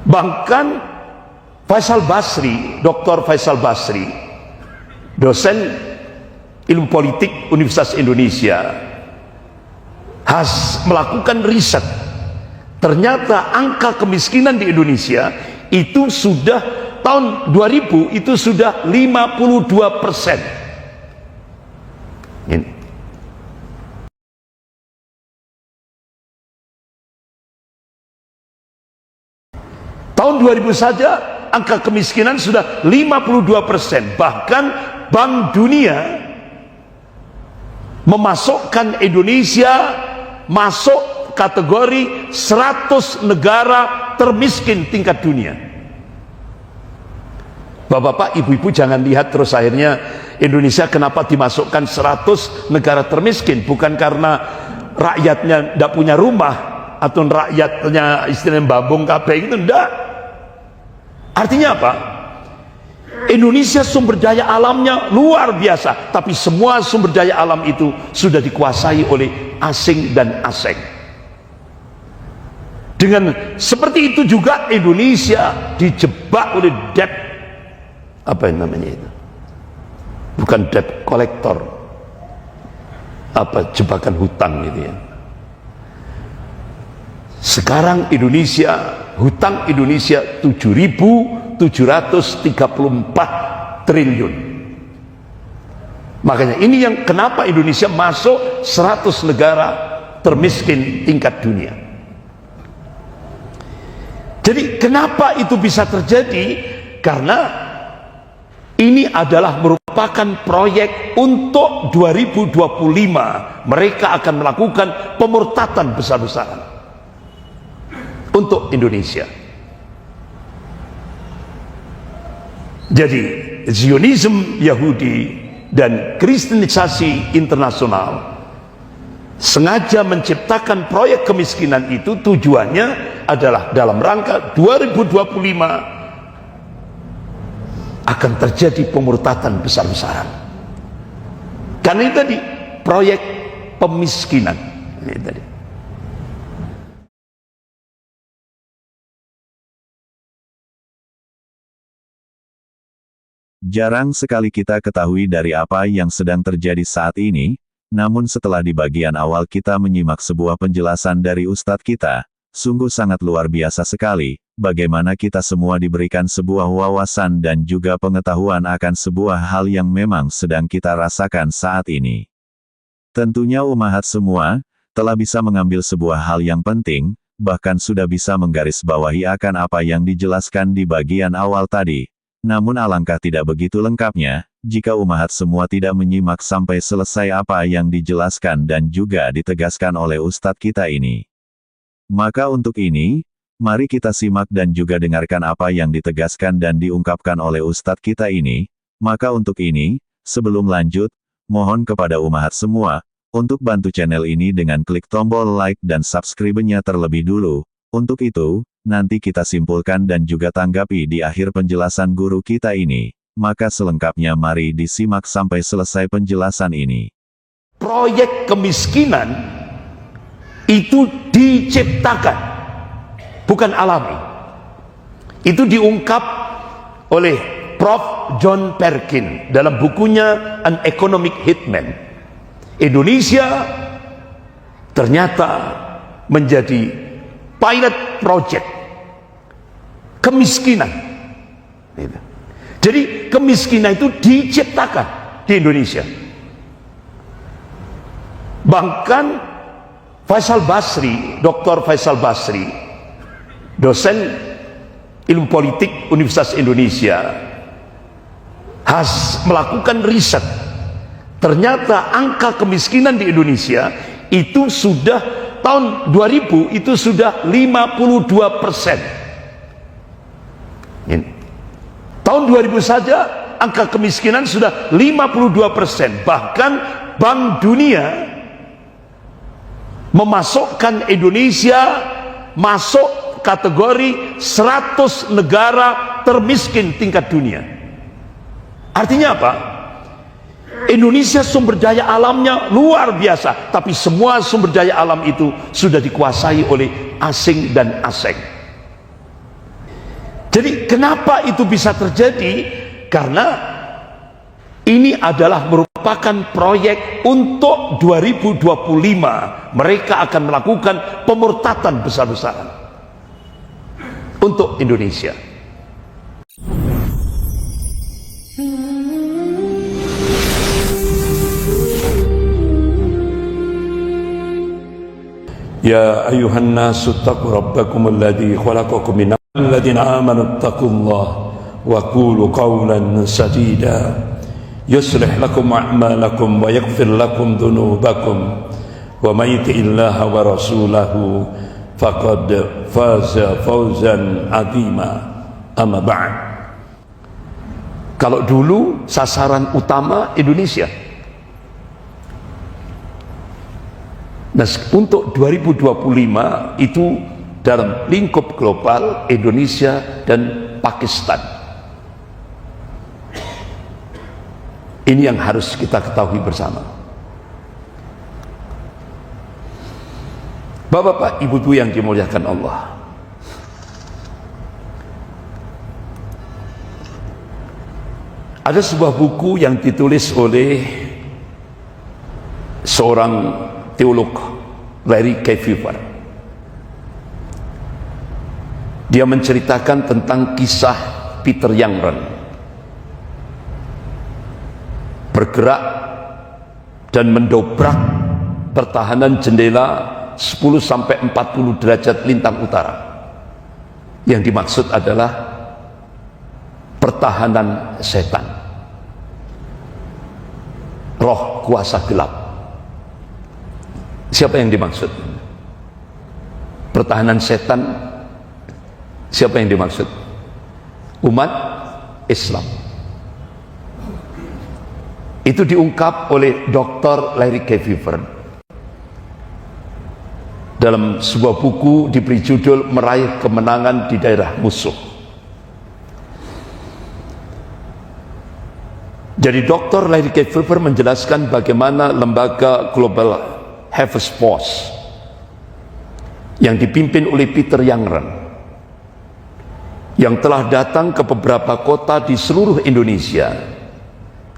Bahkan Faisal Basri, Dr. Faisal Basri, dosen ilmu politik Universitas Indonesia, has melakukan riset. Ternyata angka kemiskinan di Indonesia itu sudah tahun 2000 itu sudah 52%. Ini. Tahun 2000 saja angka kemiskinan sudah 52%. Bahkan Bank Dunia memasukkan Indonesia masuk kategori 100 negara termiskin tingkat dunia. Bapak-bapak, ibu-ibu jangan lihat terus akhirnya Indonesia kenapa dimasukkan 100 negara termiskin. Bukan karena rakyatnya tidak punya rumah atau rakyatnya istilahnya babong kabeh itu, enggak. Artinya apa? Indonesia sumber daya alamnya luar biasa, tapi semua sumber daya alam itu sudah dikuasai oleh asing dan asing. Dengan seperti itu juga Indonesia dijebak oleh debt, apa yang namanya itu? Bukan debt collector, apa jebakan hutang gitu ya. Sekarang Indonesia, hutang Indonesia 7.734 triliun. Makanya ini yang kenapa Indonesia masuk 100 negara termiskin tingkat dunia. Jadi kenapa itu bisa terjadi? Karena ini adalah merupakan proyek untuk 2025. Mereka akan melakukan pemurtatan besar-besaran untuk Indonesia. Jadi Zionisme Yahudi dan Kristenisasi internasional sengaja menciptakan proyek kemiskinan itu, tujuannya adalah dalam rangka 2025 akan terjadi pemurtatan besar-besaran. Karena itu tadi proyek pemiskinan. Ini tadi. Jarang sekali kita ketahui dari apa yang sedang terjadi saat ini, namun setelah di bagian awal kita menyimak sebuah penjelasan dari Ustadz kita, sungguh sangat luar biasa sekali, bagaimana kita semua diberikan sebuah wawasan dan juga pengetahuan akan sebuah hal yang memang sedang kita rasakan saat ini. Tentunya umahat semua, telah bisa mengambil sebuah hal yang penting, bahkan sudah bisa menggarisbawahi akan apa yang dijelaskan di bagian awal tadi. Namun alangkah tidak begitu lengkapnya, jika umahat semua tidak menyimak sampai selesai apa yang dijelaskan dan juga ditegaskan oleh Ustadz kita ini. Maka untuk ini, mari kita simak dan juga dengarkan apa yang ditegaskan dan diungkapkan oleh Ustadz kita ini. Maka untuk ini, sebelum lanjut, mohon kepada umahat semua, untuk bantu channel ini dengan klik tombol like dan subscribe-nya terlebih dulu. Untuk itu, nanti kita simpulkan dan juga tanggapi di akhir penjelasan guru kita ini. Maka selengkapnya mari disimak sampai selesai penjelasan ini. Proyek kemiskinan itu diciptakan, bukan alami. Itu diungkap oleh Prof. John Perkin dalam bukunya An Economic Hitman. Indonesia ternyata menjadi pilot project kemiskinan. Jadi kemiskinan itu diciptakan di Indonesia. Bahkan Faisal Basri, Dr. Faisal Basri, dosen ilmu politik Universitas Indonesia, has melakukan riset. Ternyata angka kemiskinan di Indonesia itu sudah tahun 2000 itu sudah 52%. Ini. Tahun 2000 saja angka kemiskinan sudah 52%. Bahkan Bank Dunia memasukkan Indonesia masuk kategori 100 negara termiskin tingkat dunia. Artinya apa? Indonesia sumber daya alamnya luar biasa, tapi semua sumber daya alam itu sudah dikuasai oleh asing dan asing. Jadi kenapa itu bisa terjadi? Karena ini adalah merupakan proyek untuk 2025. Mereka akan melakukan pemurtatan besar-besaran untuk Indonesia. Ya ayuhan nasu taqu rabbakum alladhi khalaqakum min alladhina amanu ittaqullah wa qulu qawlan sadida yuslih lakum a'malakum wa yaghfir lakum dhunubakum wa may yuti'illaha wa rasulahu faqad faza fawzan 'azima. Amma ba'd. Kalau dulu sasaran utama Indonesia, nah untuk 2025 itu dalam lingkup global Indonesia dan Pakistan. Ini yang harus kita ketahui bersama. Bapak-bapak, ibu-ibu yang dimuliakan Allah, ada sebuah buku yang ditulis oleh seorang teolog, Larry Kefauver. Dia menceritakan tentang kisah Peter Youngren bergerak dan mendobrak pertahanan jendela 10-40 derajat lintang utara. Yang dimaksud adalah pertahanan setan, roh kuasa gelap. Siapa yang dimaksud? Pertahanan setan. Siapa yang dimaksud? Umat Islam. Itu diungkap oleh Dr. Larry Kefauver dalam sebuah buku diberi judul Meraih Kemenangan di Daerah Musuh. Jadi Dr. Larry Kefauver menjelaskan bagaimana lembaga Global Harvest Force yang dipimpin oleh Peter Youngren, yang telah datang ke beberapa kota di seluruh Indonesia,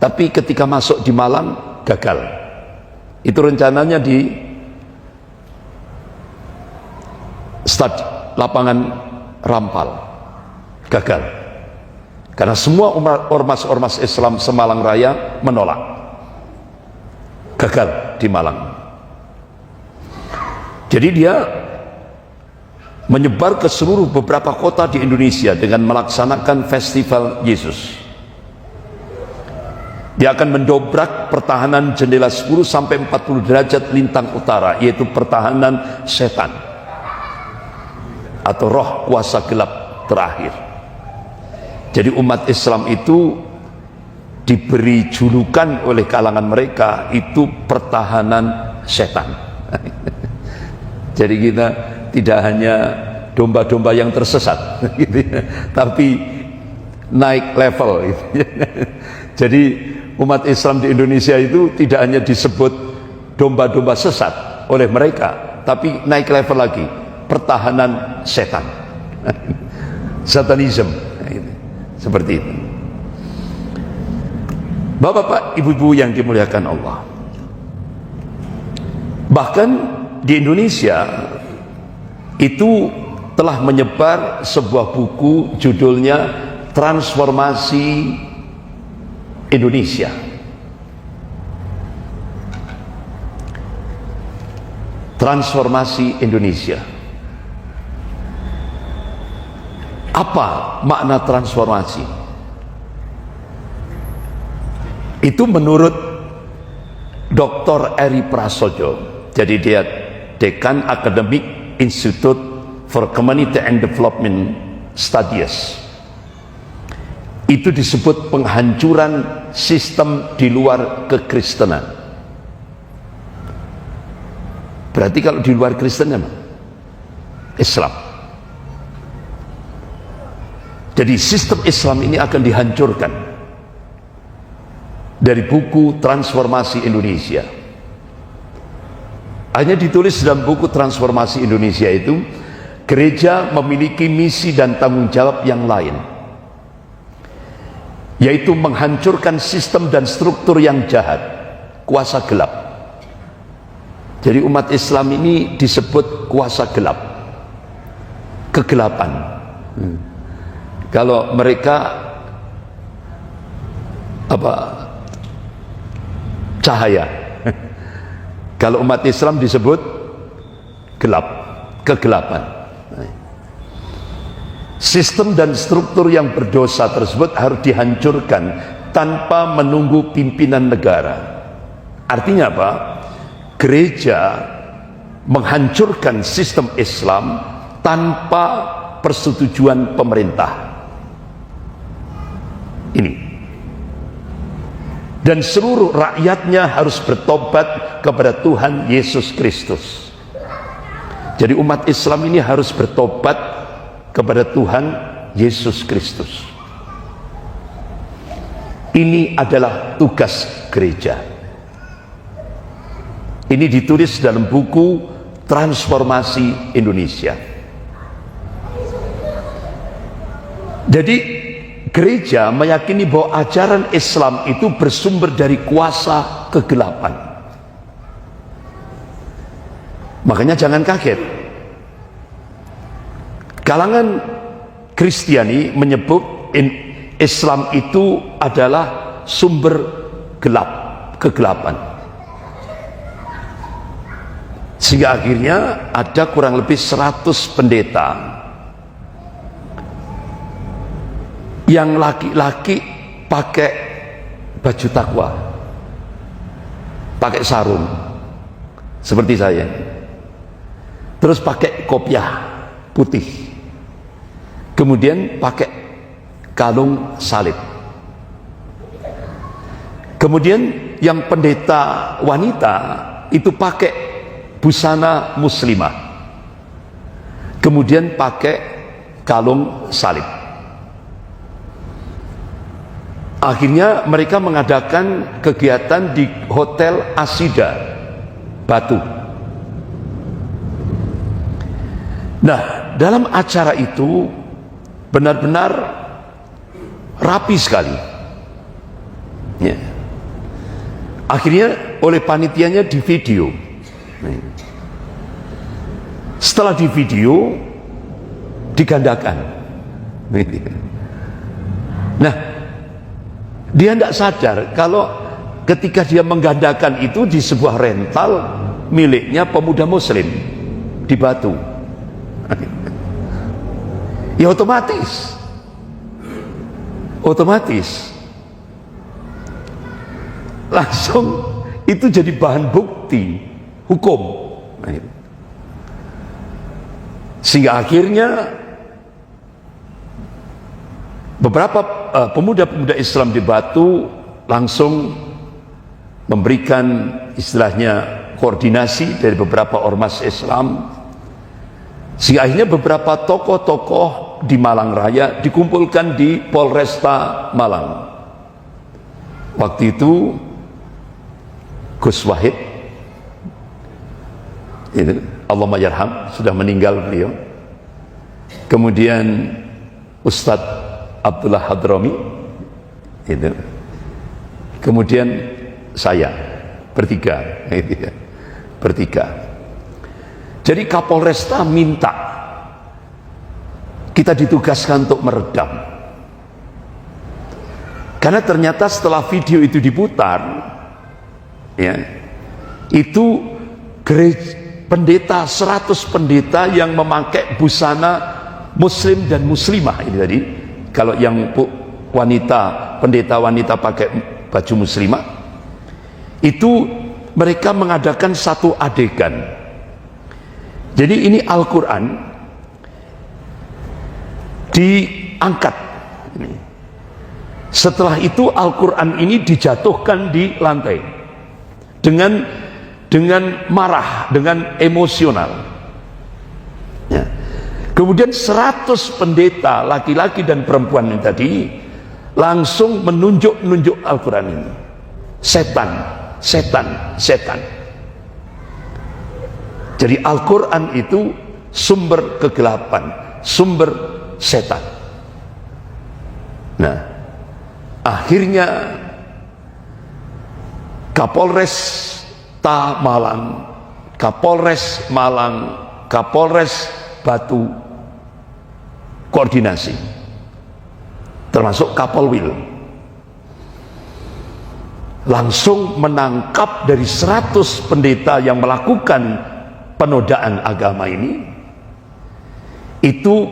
tapi ketika masuk di Malang gagal. Itu rencananya di lapangan Rampal, gagal karena semua ormas-ormas Islam Semalang Raya menolak. Gagal di Malang. Jadi dia menyebar ke seluruh beberapa kota di Indonesia dengan melaksanakan festival Yesus. Dia akan mendobrak pertahanan jendela 10-40 derajat lintang utara, yaitu pertahanan setan atau roh kuasa gelap terakhir. Jadi umat Islam itu diberi julukan oleh kalangan mereka itu pertahanan setan. Jadi kita tidak hanya domba-domba yang tersesat, gitu ya, tapi naik level. Gitu ya. Jadi umat Islam di Indonesia itu tidak hanya disebut domba-domba sesat oleh mereka, tapi naik level lagi, pertahanan setan. Satanism, seperti itu. Bapak-bapak, ibu-ibu yang dimuliakan Allah, bahkan di Indonesia itu telah menyebar sebuah buku judulnya Transformasi Indonesia. Transformasi Indonesia. Apa makna transformasi? Itu menurut Dr. Eri Prasojo. Jadi dia Dekan Academic Institute for Community and Development Studies. Itu disebut penghancuran sistem di luar kekristenan. Berarti kalau di luar Kristen apa? Islam. Jadi sistem Islam ini akan dihancurkan. Dari buku Transformasi Indonesia. Hanya ditulis dalam buku Transformasi Indonesia itu, gereja memiliki misi dan tanggung jawab yang lain, yaitu menghancurkan sistem dan struktur yang jahat, kuasa gelap. Jadi umat Islam ini disebut kuasa gelap, kegelapan. Kalau mereka cahaya, kalau umat Islam disebut gelap, kegelapan. Sistem dan struktur yang berdosa tersebut harus dihancurkan tanpa menunggu pimpinan negara. Artinya apa? Gereja menghancurkan sistem Islam tanpa persetujuan pemerintah. Ini. Dan seluruh rakyatnya harus bertobat kepada Tuhan Yesus Kristus. Jadi umat Islam ini harus bertobat kepada Tuhan Yesus Kristus. Ini adalah tugas gereja. Ini ditulis dalam buku Transformasi Indonesia. Jadi gereja meyakini bahwa ajaran Islam itu bersumber dari kuasa kegelapan. Makanya jangan kaget, kalangan Kristiani menyebut Islam itu adalah sumber gelap, kegelapan. Sehingga akhirnya ada kurang lebih 100 pendeta yang laki-laki pakai baju takwa, pakai sarung seperti saya, terus pakai kopiah putih, kemudian pakai kalung salib. Kemudian yang pendeta wanita itu pakai busana muslimah, kemudian pakai kalung salib. Akhirnya mereka mengadakan kegiatan di Hotel Asida Batu. Nah, dalam acara itu benar-benar rapi sekali. Ya. Akhirnya oleh panitianya di video. Setelah di video digandakan. Nah, dia tidak sadar kalau ketika dia menggandakan itu di sebuah rental miliknya pemuda muslim di Batu. Ya otomatis langsung itu jadi bahan bukti hukum. Sehingga akhirnya beberapa pemuda-pemuda Islam di Batu langsung memberikan istilahnya koordinasi dari beberapa ormas Islam, sehingga akhirnya beberapa tokoh-tokoh di Malang Raya dikumpulkan di Polresta Malang. Waktu itu Gus Wahid, Allahumma yarham, sudah meninggal beliau. Kemudian Ustadz Abdullah Hadrami, kemudian saya, bertiga. Jadi Kapolresta minta kita ditugaskan untuk meredam, karena ternyata setelah video itu diputar, ya, itu pendeta 100 pendeta yang memakai busana muslim dan muslimah ini tadi. Kalau yang wanita, pendeta wanita pakai baju muslimah, itu mereka mengadakan satu adegan. Jadi ini Al-Quran diangkat. Setelah itu Al-Quran ini dijatuhkan di lantai dengan marah, dengan emosional. Ya. Kemudian 100 pendeta laki-laki dan perempuan ini tadi langsung menunjuk Al-Quran ini. Setan. Jadi Al-Quran itu sumber kegelapan, sumber setan. Nah, akhirnya Kapolres Malang, Kapolres Malang, Kapolres Batu koordinasi, termasuk Kapolwil, langsung menangkap dari 100 pendeta yang melakukan penodaan agama ini. Itu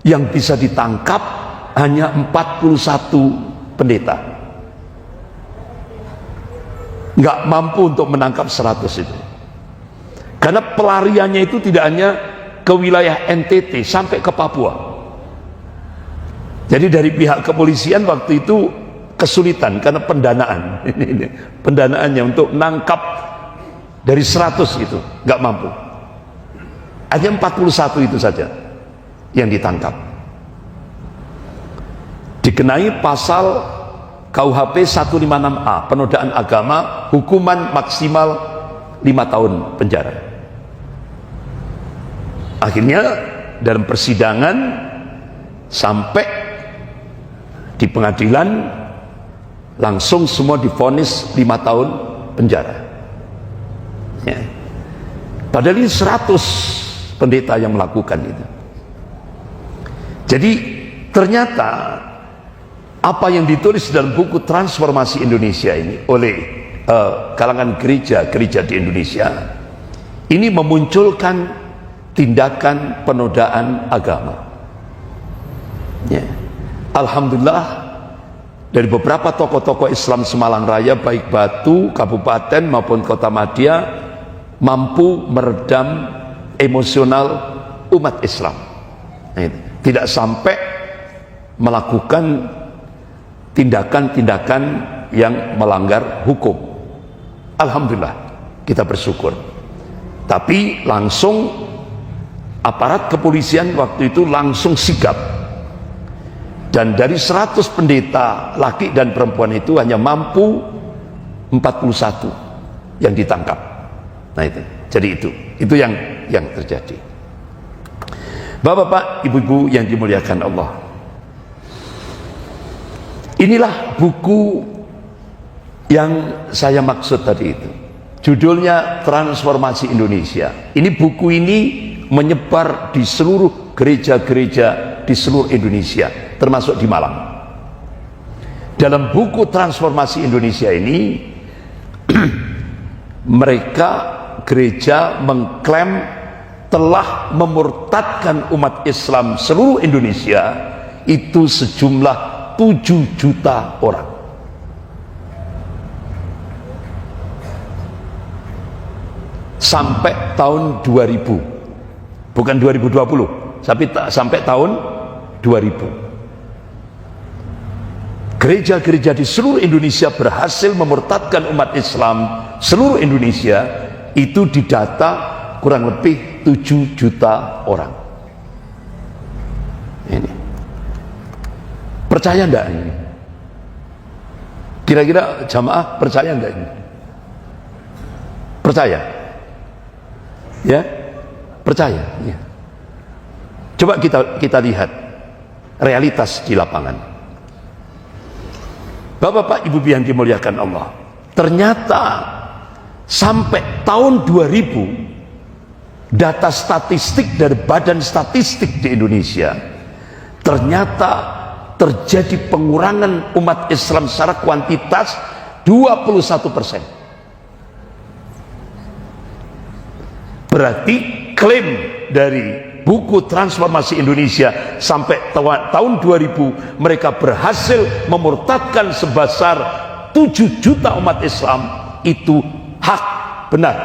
yang bisa ditangkap hanya 41 pendeta. Nggak mampu untuk menangkap 100 itu, karena pelariannya itu tidak hanya ke wilayah NTT sampai ke Papua. Jadi dari pihak kepolisian waktu itu kesulitan karena pendanaan. Pendanaannya untuk nangkap dari 100 itu nggak mampu. Hanya 41 itu saja yang ditangkap. Dikenai pasal KUHP 156A, penodaan agama, hukuman maksimal 5 tahun penjara. Akhirnya dalam persidangan sampai di pengadilan langsung semua divonis 5 tahun penjara. Ya. Padahal ini 100 pendeta yang melakukan itu. Jadi ternyata apa yang ditulis dalam buku Transformasi Indonesia ini oleh kalangan gereja-gereja di Indonesia ini memunculkan tindakan penodaan agama. Ya. Alhamdulillah dari beberapa tokoh-tokoh Islam Semalang Raya, baik Batu, Kabupaten maupun Kota Madia, mampu meredam emosional umat Islam. Nah, tidak sampai melakukan tindakan-tindakan yang melanggar hukum. Alhamdulillah, kita bersyukur. Tapi langsung aparat kepolisian waktu itu langsung sigap, dan dari 100 pendeta laki dan perempuan itu hanya mampu 41 yang ditangkap. Nah itu, jadi itu yang terjadi. Bapak-bapak, ibu-ibu yang dimuliakan Allah, inilah buku yang saya maksud tadi itu. Judulnya Transformasi Indonesia. Ini buku ini menyebar di seluruh gereja-gereja di seluruh Indonesia, termasuk di Malang. Dalam buku Transformasi Indonesia ini mereka gereja mengklaim telah memurtadkan umat Islam seluruh Indonesia itu sejumlah 7 juta orang. Sampai tahun 2000, bukan 2020, sampai tahun 2000. Gereja-gereja di seluruh Indonesia berhasil memurtadkan umat Islam seluruh Indonesia itu didata kurang lebih 7 juta orang. Ini percaya enggak ini? Kira-kira jamaah percaya enggak ini? Percaya? Ya? Percaya? Ya. Coba kita lihat realitas di lapangan. Bapak-bapak, ibu yang dimuliakan Allah, ternyata sampai tahun 2000 data statistik dari Badan Statistik di Indonesia, ternyata terjadi pengurangan umat Islam secara kuantitas 21%. Berarti klaim dari buku Transformasi Indonesia sampai tahun 2000 mereka berhasil memurtadkan sebesar 7 juta umat Islam itu hak, benar.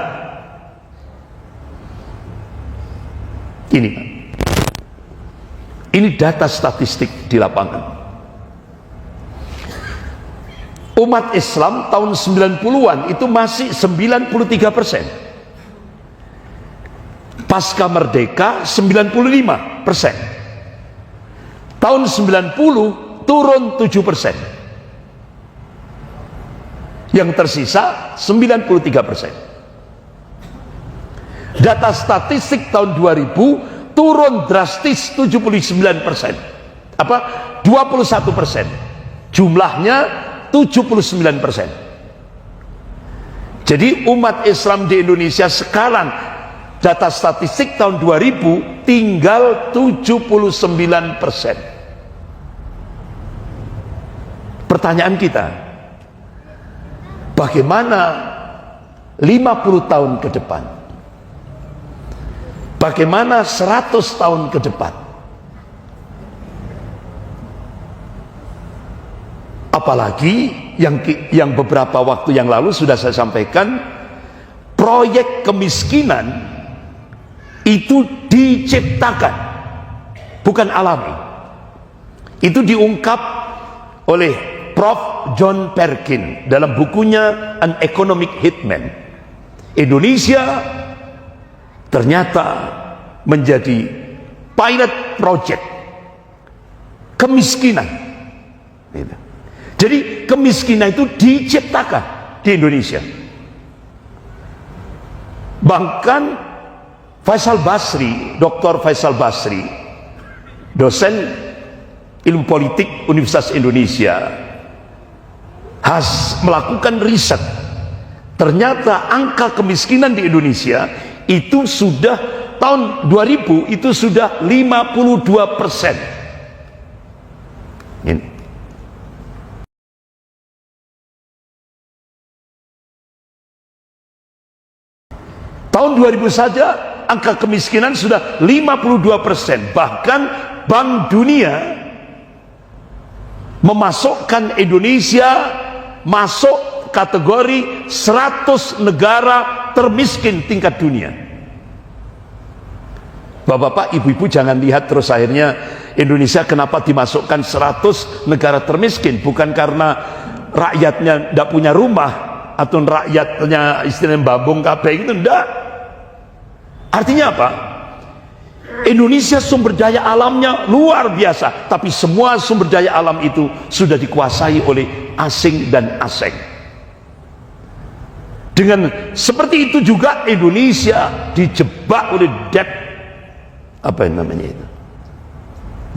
Ini data statistik di lapangan. Umat Islam tahun 90-an itu masih 93%. Pasca merdeka 95%. Tahun 90 turun 7%. Yang tersisa 93%. Data statistik tahun 2000 turun drastis 79%. 21%. Jumlahnya 79%. Jadi umat Islam di Indonesia sekarang, data statistik tahun 2000 tinggal 79%. Pertanyaan kita, bagaimana 50 tahun ke depan? Bagaimana 100 tahun ke depan? Apalagi yang beberapa waktu yang lalu sudah saya sampaikan, proyek kemiskinan itu diciptakan, bukan alami. Itu diungkap oleh Prof. John Perkin dalam bukunya An Economic Hitman. Indonesia ternyata menjadi pilot project kemiskinan. Jadi kemiskinan itu diciptakan di Indonesia. Bahkan Faisal Basri, Dr. Faisal Basri, dosen ilmu politik Universitas Indonesia, has melakukan riset. Ternyata angka kemiskinan di Indonesia itu sudah tahun 2000 itu sudah 52%. Ini. Tahun 2000 saja angka kemiskinan sudah 52%. Bahkan Bank Dunia memasukkan Indonesia masuk kategori 100 negara termiskin tingkat dunia. Bapak-bapak, ibu-ibu jangan lihat terus akhirnya Indonesia kenapa dimasukkan 100 negara termiskin, bukan karena rakyatnya tidak punya rumah atau rakyatnya istilahnya babong kabeh itu, enggak. Artinya apa? Indonesia sumber daya alamnya luar biasa, tapi semua sumber daya alam itu sudah dikuasai oleh asing dan asing. Dengan seperti itu juga Indonesia dijebak oleh debt, apa yang namanya itu?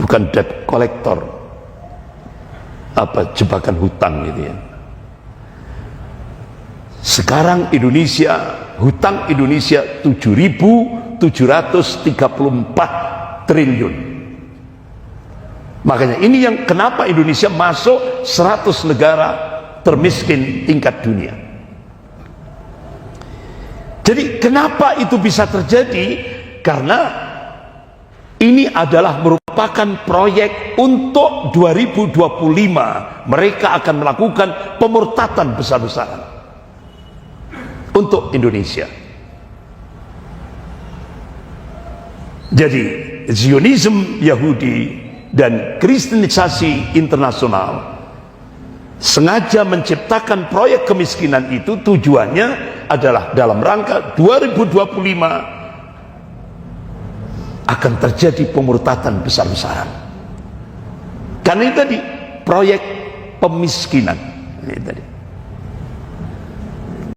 Bukan debt collector, apa jebakan hutang gitu ya. Sekarang Indonesia, hutang Indonesia 7.734 triliun. Makanya ini yang kenapa Indonesia masuk 100 negara termiskin tingkat dunia. Jadi kenapa itu bisa terjadi? Karena ini adalah merupakan proyek untuk 2025. Mereka akan melakukan pemurtatan besar-besaran untuk Indonesia. Jadi Zionisme Yahudi dan Kristenisasi internasional sengaja menciptakan proyek kemiskinan itu, tujuannya adalah dalam rangka 2025 akan terjadi pemurtatan besar-besaran. Karena itu tadi proyek pemiskinan ini tadi.